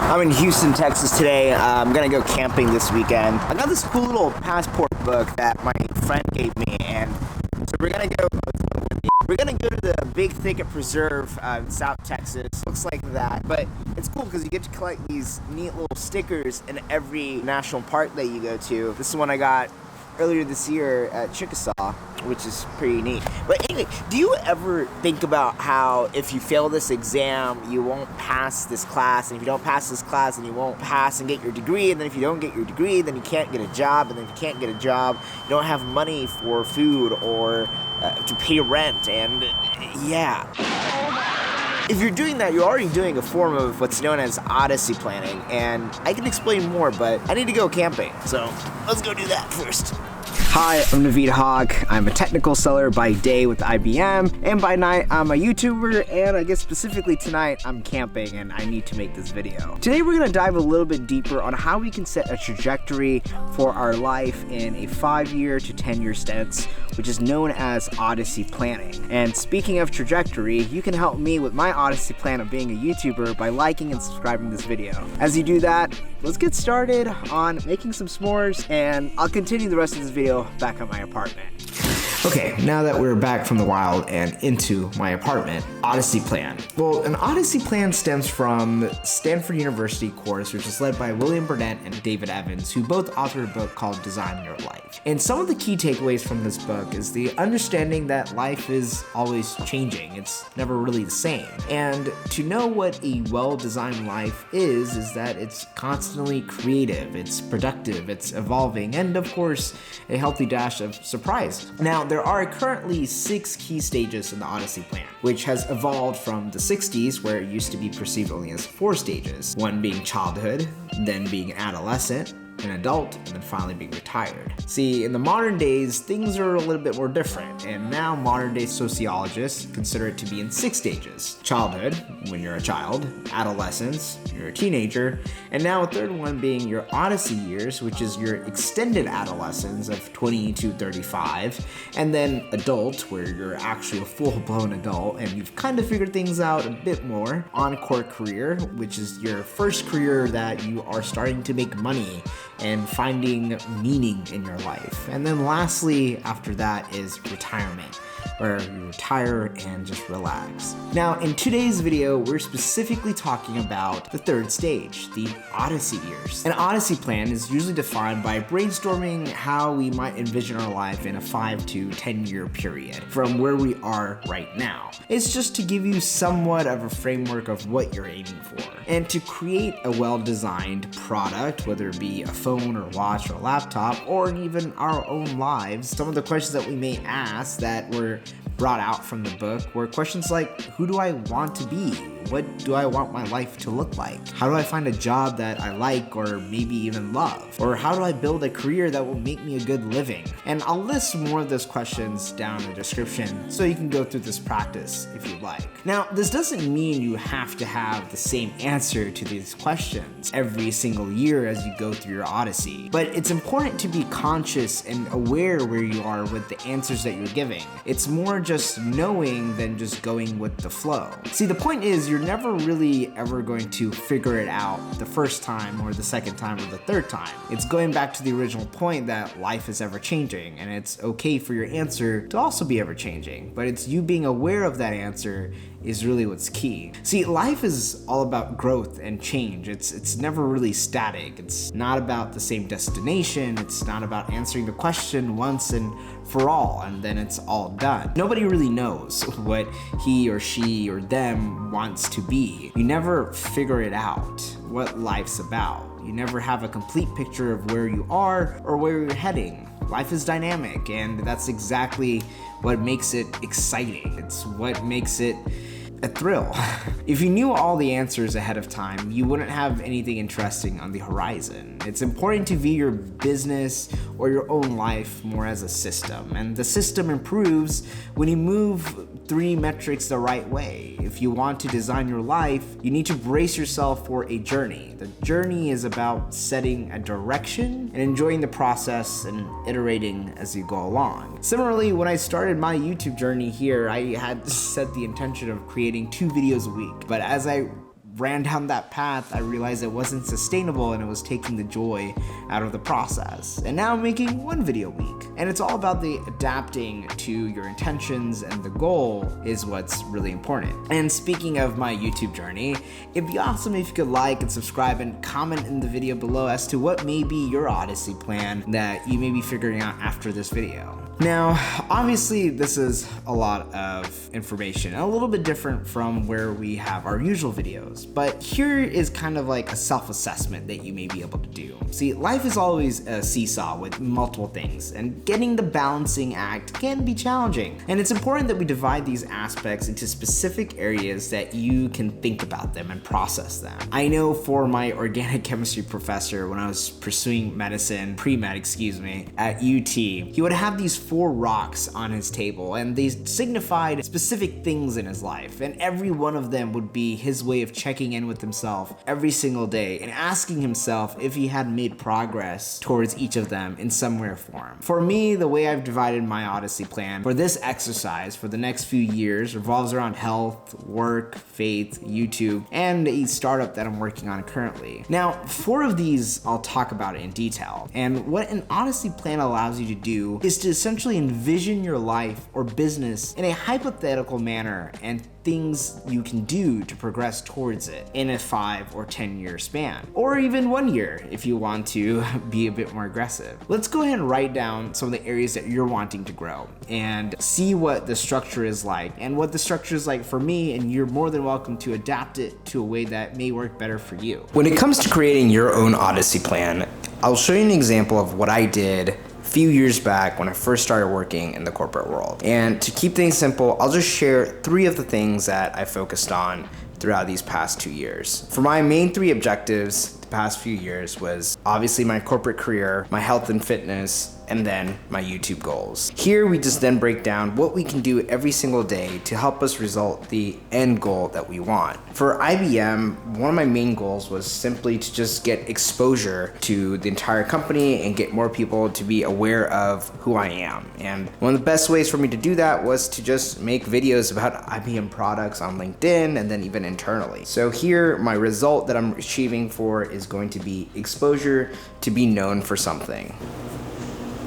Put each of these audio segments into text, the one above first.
I'm in Houston, Texas today. I'm gonna go camping this weekend. I got this cool little passport book that my friend gave me, and so we're gonna go to the Big Thicket Preserve in South Texas. Looks like that, but it's cool because you get to collect these neat little stickers in every national park that you go to. This is one I got earlier this year at Chickasaw, which is pretty neat. But anyway, do you ever think about how if you fail this exam, you won't pass this class, and if you don't pass this class, then you won't pass and get your degree, and then if you don't get your degree, then you can't get a job, and then if you can't get a job, you don't have money for food or to pay rent, and yeah. If you're doing that, you're already doing a form of what's known as Odyssey planning, and I can explain more, but I need to go camping, so let's go do that first. Hi, I'm Naveed Haque. I'm a technical seller by day with IBM, and by night I'm a YouTuber, and I guess specifically tonight I'm camping and I need to make this video. Today we're gonna dive a little bit deeper on how we can set a trajectory for our life in a 5-year to 10-year stints, which is known as Odyssey planning. And speaking of trajectory, you can help me with my Odyssey plan of being a YouTuber by liking and subscribing this video. As you do that, let's get started on making some s'mores, and I'll continue the rest of this video back at my apartment. Okay, now that we're back from the wild and into my apartment, Odyssey plan. Well, an Odyssey plan stems from Stanford University course, which is led by Bill Burnett and David Evans, who both authored a book called Design Your Life. And some of the key takeaways from this book is the understanding that life is always changing. It's never really the same. And to know what a well-designed life is that it's constantly creative, it's productive, it's evolving, and of course, a healthy dash of surprise. Now, there are currently 6 key stages in the Odyssey plan, which has evolved from the 60s, where it used to be perceived only as 4 stages, one being childhood, then being adolescent, an adult, and then finally being retired. See, in the modern days, things are a little bit more different, and now modern day sociologists consider it to be in 6 stages. Childhood, when you're a child, adolescence, you're a teenager, and now a third one being your Odyssey years, which is your extended adolescence of 20 to 35, and then adult, where you're actually a full-blown adult, and you've kind of figured things out a bit more. Encore career, which is your first career that you are starting to make money and finding meaning in your life. And then lastly, after that is retirement, where you retire and just relax. Now, in today's video, we're specifically talking about the 3rd stage, the Odyssey years. An Odyssey plan is usually defined by brainstorming how we might envision our life in a 5 to 10-year period from where we are right now. It's just to give you somewhat of a framework of what you're aiming for. And to create a well-designed product, whether it be a phone or watch or a laptop, or even our own lives, some of the questions that we may ask that were brought out from the book were questions like, who do I want to be? What do I want my life to look like? How do I find a job that I like or maybe even love? Or how do I build a career that will make me a good living? And I'll list more of those questions down in the description so you can go through this practice if you'd like. Now, this doesn't mean you have to have the same answer to these questions every single year as you go through your Odyssey, but it's important to be conscious and aware where you are with the answers that you're giving. It's more just knowing than just going with the flow. See, the point is you're never really ever going to figure it out the first time or the second time or the third time. It's going back to the original point that life is ever changing, and it's okay for your answer to also be ever changing, but it's you being aware of that answer is really what's key. See, life is all about growth and change. It's never really static. It's not about the same destination. It's not about answering the question once and for all, and then it's all done. Nobody really knows what he or she or them wants to be. You never figure it out, what life's about. You never have a complete picture of where you are or where you're heading. Life is dynamic, and that's exactly what makes it exciting. It's what makes it a thrill. If you knew all the answers ahead of time, you wouldn't have anything interesting on the horizon. It's important to view your business or your own life more as a system, and the system improves when you move 3 metrics the right way. If you want to design your life, you need to brace yourself for a journey. The journey is about setting a direction and enjoying the process and iterating as you go along. Similarly, when I started my YouTube journey here, I had set the intention of creating 2 videos a week, but as I ran down that path, I realized it wasn't sustainable and it was taking the joy out of the process. And now I'm making one video a week. And it's all about the adapting to your intentions, and the goal is what's really important. And speaking of my YouTube journey, it'd be awesome if you could like and subscribe and comment in the video below as to what may be your Odyssey plan that you may be figuring out after this video. Now, obviously this is a lot of information, a little bit different from where we have our usual videos, but here is kind of like a self-assessment that you may be able to do. See, life is always a seesaw with multiple things, and getting the balancing act can be challenging. And it's important that we divide these aspects into specific areas that you can think about them and process them. I know for my organic chemistry professor, when I was pursuing medicine, pre-med, at UT, he would have these 4 rocks on his table, and they signified specific things in his life, and every one of them would be his way of checking in with himself every single day and asking himself if he had made progress towards each of them in some way or form. For me, the way I've divided my Odyssey plan for this exercise for the next few years revolves around health, work, faith, YouTube, and a startup that I'm working on currently. Now, 4 of these I'll talk about in detail, and what an Odyssey plan allows you to do is to essentially envision your life or business in a hypothetical manner and things you can do to progress towards it in a 5 or 10 year span, or even 1 year if you want to be a bit more aggressive. Let's go ahead and write down some of the areas that you're wanting to grow and see what the structure is like and what the structure is like for me, and you're more than welcome to adapt it to a way that may work better for you. When it comes to creating your own Odyssey plan, I'll show you an example of what I did few years back when I first started working in the corporate world. And to keep things simple, I'll just share 3 of the things that I focused on throughout these past 2 years. For my main 3 objectives the past few years was obviously my corporate career, my health and fitness, and then my YouTube goals. Here we just then break down what we can do every single day to help us result the end goal that we want. For IBM, one of my main goals was simply to just get exposure to the entire company and get more people to be aware of who I am. And one of the best ways for me to do that was to just make videos about IBM products on LinkedIn and then even internally. So here, my result that I'm achieving for is going to be exposure to be known for something.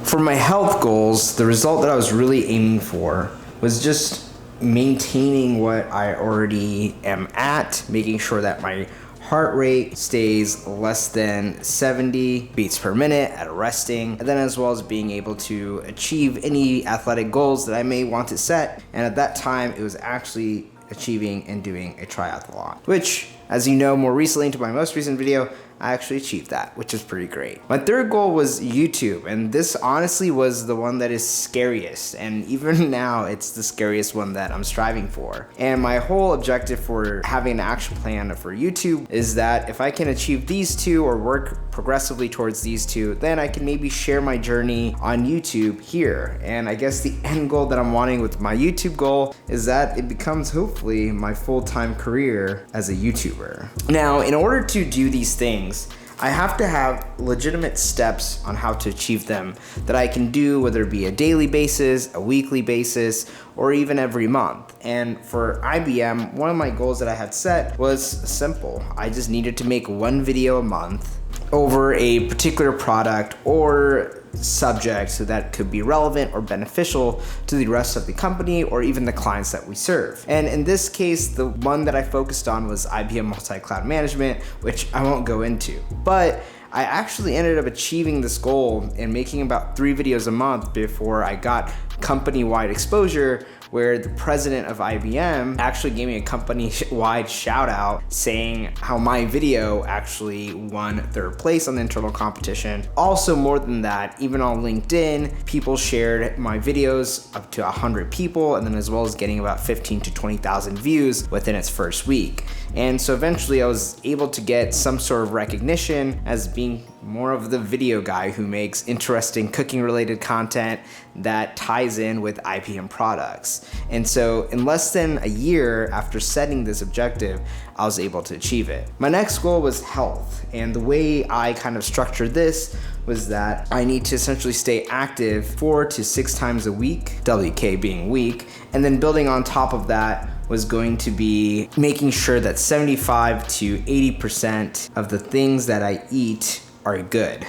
For my health goals, the result that I was really aiming for was just maintaining what I already am at, making sure that my heart rate stays less than 70 beats per minute at resting, and then as well as being able to achieve any athletic goals that I may want to set. And at that time, it was actually achieving and doing a triathlon, which, as you know, more recently into my most recent video, I actually achieved that, which is pretty great. My 3rd goal was YouTube, and this honestly was the one that is scariest, and even now it's the scariest one that I'm striving for. And my whole objective for having an action plan for YouTube is that if I can achieve these 2 or work progressively towards these 2, then I can maybe share my journey on YouTube here. And I guess the end goal that I'm wanting with my YouTube goal is that it becomes hopefully my full-time career as a YouTuber. Now, in order to do these things, I have to have legitimate steps on how to achieve them that I can do, whether it be a daily basis, a weekly basis, or even every month. And for IBM, one of my goals that I had set was simple. I just needed to make 1 video a month over a particular product or subject so that could be relevant or beneficial to the rest of the company or even the clients that we serve. And in this case, the one that I focused on was IBM Multi-Cloud Management, which I won't go into. But I actually ended up achieving this goal and making about 3 videos a month before I got company-wide exposure, where the president of IBM actually gave me a company-wide shout out saying how my video actually won 3rd place on the internal competition. Also, more than that, even on LinkedIn, people shared my videos up to 100 people, and then as well as getting about 15 to 20,000 views within its first week. And so eventually I was able to get some sort of recognition as being more of the video guy who makes interesting cooking related content that ties in with IBM products. And so in less than a year after setting this objective, I was able to achieve it. My next goal was health. And the way I kind of structured this was that I need to essentially stay active 4 to 6 times a week, WK being week, and then building on top of that was going to be making sure that 75 to 80% of the things that I eat are good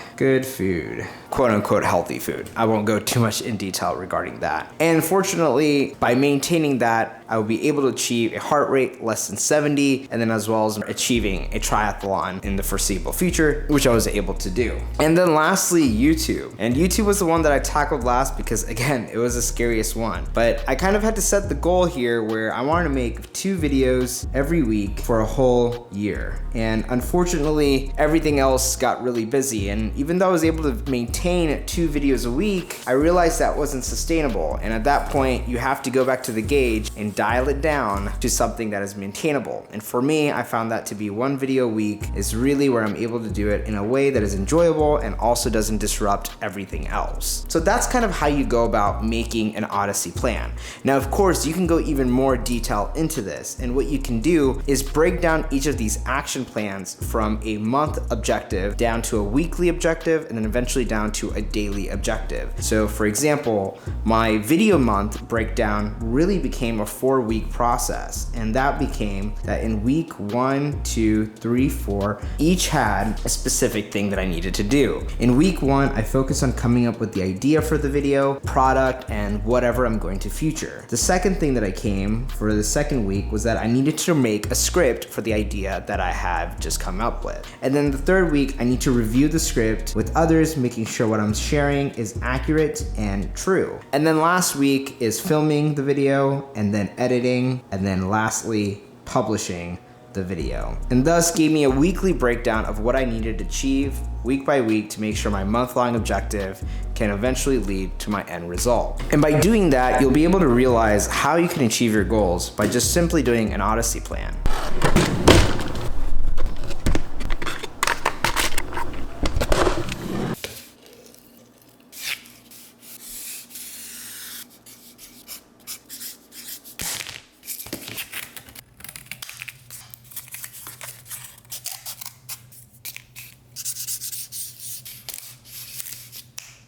food, quote unquote healthy food. I won't go too much in detail regarding that. And fortunately, by maintaining that, I will be able to achieve a heart rate less than 70, and then as well as achieving a triathlon in the foreseeable future, which I was able to do. And then lastly, YouTube. And YouTube was the one that I tackled last because again, it was the scariest one. But I kind of had to set the goal here where I wanted to make 2 videos every week for a whole year. And unfortunately, everything else got really busy. And even though I was able to maintain 2 videos a week, I realized that wasn't sustainable. And at that point, you have to go back to the gauge and dial it down to something that is maintainable. And for me, I found that to be 1 video a week is really where I'm able to do it in a way that is enjoyable and also doesn't disrupt everything else. So that's kind of how you go about making an Odyssey plan. Now, of course, you can go even more detail into this. And what you can do is break down each of these action plans from a month objective down to a weekly objective and then eventually down to a daily objective. So for example, my video month breakdown really became a 4-week process, and that became that in week 1, 2, 3, 4, each had a specific thing that I needed to do. In week 1, I focused on coming up with the idea for the video, product, and whatever I'm going to feature. The second thing that I came for the second week was that I needed to make a script for the idea that I have just come up with. And then the third week, I need to review the script with others, making sure what I'm sharing is accurate and true. And then last week is filming the video, and then editing, and then lastly, publishing the video. And thus gave me a weekly breakdown of what I needed to achieve week by week to make sure my month-long objective can eventually lead to my end result. And by doing that, you'll be able to realize how you can achieve your goals by just simply doing an Odyssey plan.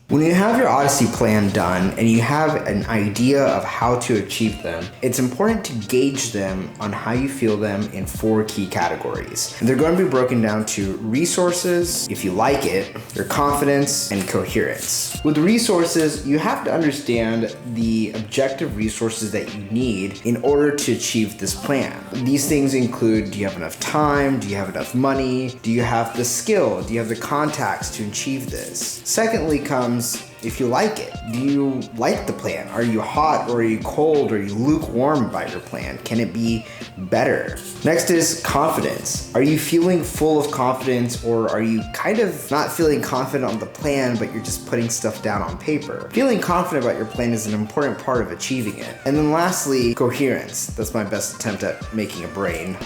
When you have your Odyssey plan done and you have an idea of how to achieve them, it's important to gauge them on how you feel them in 4 key categories. And they're going to be broken down to resources, if you like it, your confidence, and coherence. With resources, you have to understand the objective resources that you need in order to achieve this plan. These things include, do you have enough time? Do you have enough money? Do you have the skill? Do you have the contacts to achieve this? Secondly comes, if you like it. Do you like the plan? Are you hot or are you cold? Or are you lukewarm about your plan? Can it be better? Next is confidence. Are you feeling full of confidence, or are you kind of not feeling confident on the plan, but you're just putting stuff down on paper? Feeling confident about your plan is an important part of achieving it. And then lastly, coherence. That's my best attempt at making a brain.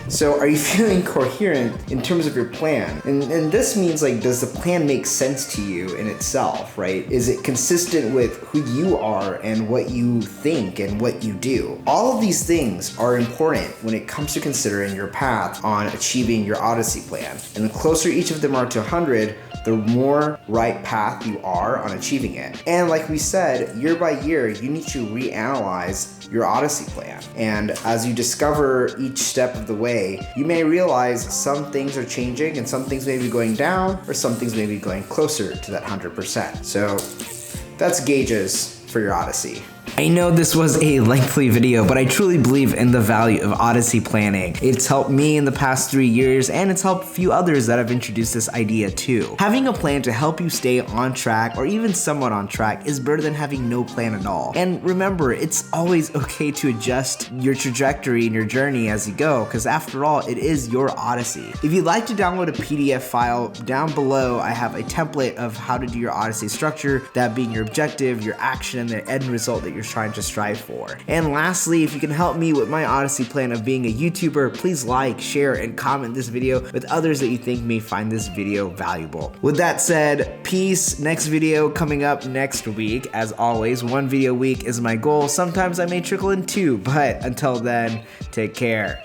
So are you feeling coherent in terms of your plan? And this means, like, does the plan make sense to you in itself, right? Is it consistent with who you are and what you think and what you do? All of these things are important when it comes to considering your path on achieving your Odyssey plan. And the closer each of them are to 100, the more right path you are on achieving it. And like we said, year by year, you need to reanalyze your Odyssey plan. And as you discover each step of the way, you may realize some things are changing and some things may be going down, or some things may be going closer to that 100%. So that's gauges for your Odyssey. I know this was a lengthy video, but I truly believe in the value of Odyssey planning. It's helped me in the past 3 years, and it's helped a few others that have introduced this idea too. Having a plan to help you stay on track, or even somewhat on track, is better than having no plan at all. And remember, it's always okay to adjust your trajectory and your journey as you go, because after all, it is your Odyssey. If you'd like to download a PDF file, down below I have a template of how to do your Odyssey structure, that being your objective, your action, and the end result that you're trying to strive for. And lastly, if you can help me with my Odyssey plan of being a YouTuber, please like, share, and comment this video with others that you think may find this video valuable. With that said, peace. Next video coming up next week. As always, 1 video a week is my goal. Sometimes I may trickle in 2, but until then, take care.